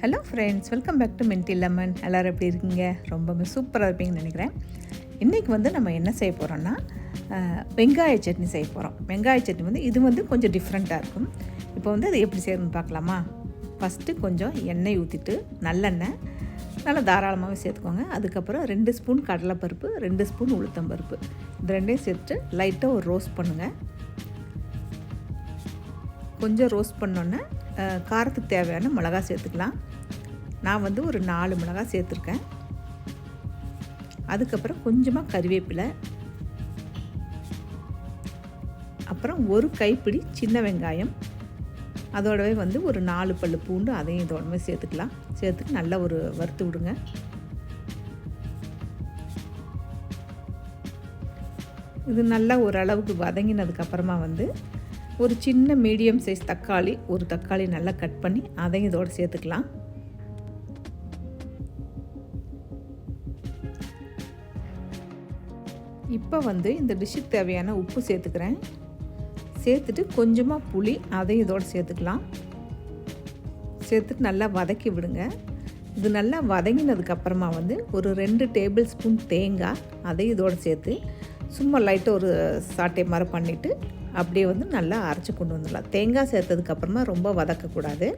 Hello friends, welcome back to Minty Lemon. எல்லோரும் எப்படி இருக்கீங்க? ரொம்பவே சூப்பராக இருப்பீங்கன்னு நினைக்கிறேன். இன்றைக்கி நம்ம என்ன செய்ய போகிறோன்னா வெங்காய சட்னி செய்ய போகிறோம். வெங்காய சட்னி இது கொஞ்சம் டிஃப்ரெண்ட்டாக இருக்கும். இப்போ அது எப்படி செய்யணும்னு பார்க்கலாமா? ஃபஸ்ட்டு கொஞ்சம் எண்ணெய் ஊற்றிட்டு நல்லெண்ணெய் நல்லா தாராளமாகவே சேர்த்துக்கோங்க. அதுக்கப்புறம் 2 ஸ்பூன் கடலைப்பருப்பு, 2 ஸ்பூன் உளுத்தம்பருப்பு, இது ரெண்டையும் சேர்த்துட்டு லைட்டாக ஒரு ரோஸ்ட் பண்ணுங்கள். கொஞ்சம் ரோஸ்ட் பண்ணோன்னே காரத்துக்கு தேவையான மிளகா சேர்த்துக்கலாம். நான் ஒரு 4 மிளகா சேர்த்துருக்கேன். அதுக்கப்புறம் கொஞ்சமாக கறிவேப்பிலை, அப்புறம் ஒரு கைப்பிடி சின்ன வெங்காயம், அதோடவே ஒரு 4 பல்லு பூண்டு, அதையும் இதோடவே சேர்த்துக்கலாம். சேர்த்துட்டு நல்லா ஒரு வறுத்து விடுங்க. இது நல்லா ஓரளவுக்கு வதங்கினதுக்கப்புறமா ஒரு சின்ன மீடியம் சைஸ் தக்காளி, ஒரு தக்காளி நல்லா கட் பண்ணி அதையும் இதோடு சேர்த்துக்கலாம். இப்போ இந்த டிஷ்ஷுக்கு தேவையான உப்பு சேர்த்துக்கிறேன். சேர்த்துட்டு கொஞ்சமாக புளி, அதையும் இதோடு சேர்த்துக்கலாம். சேர்த்துட்டு நல்லா வதக்கி விடுங்க. இது நல்லா வதங்கினதுக்கப்புறமா ஒரு 2 டேபிள் ஸ்பூன் தேங்காய், அதையும் இதோடு சேர்த்து சும்மா லைட்டாக ஒரு சாட்டை மாதிரி பண்ணிவிட்டு அப்படியே நல்லா அரைச்சி கொண்டு வந்துடலாம். தேங்காய் சேர்த்ததுக்கப்புறமா ரொம்ப வதக்கக்கூடாது.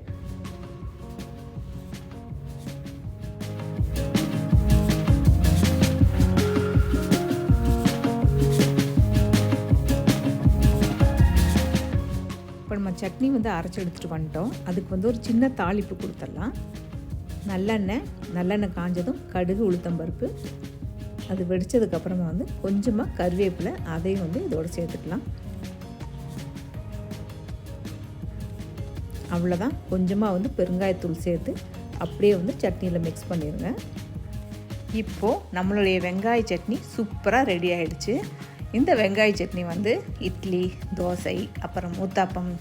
இப்போ நம்ம சட்னி அரைச்சி எடுத்துகிட்டு வந்துட்டோம். அதுக்கு ஒரு சின்ன தாளிப்பு கொடுத்துடலாம். நல்லெண்ணெய் காஞ்சதும் கடுகு, உளுத்தம்பருப்பு, அது வெடித்ததுக்கப்புறமா கொஞ்சமாக கருவேப்பிலை, அதையும் இதோடு சேர்த்துக்கலாம். அவ்வளோதான். கொஞ்சமாக பெருங்காயத்தூள் சேர்த்து அப்படியே சட்னியில் மிக்ஸ் பண்ணிடுங்க. இப்போது நம்மளுடைய வெங்காய சட்னி சூப்பராக ரெடி ஆகிடுச்சு. இந்த வெங்காய சட்னி இட்லி, தோசை, அப்புறம் ஊத்தாப்பம்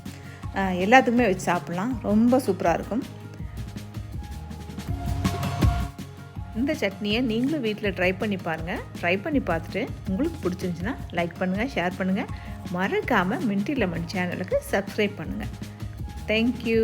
எல்லாத்துக்குமே வச்சு சாப்பிட்லாம். ரொம்ப சூப்பராக இருக்கும். இந்த சட்னியை நீங்களும் வீட்டில் ட்ரை பண்ணி பாருங்கள். ட்ரை பண்ணி பார்த்துட்டு உங்களுக்கு பிடிச்சிருந்துச்சுன்னா லைக் பண்ணுங்கள், ஷேர் பண்ணுங்கள். மறக்காமல் மின்டி லெமன் சேனலுக்கு சப்ஸ்கிரைப் பண்ணுங்கள். Thank you.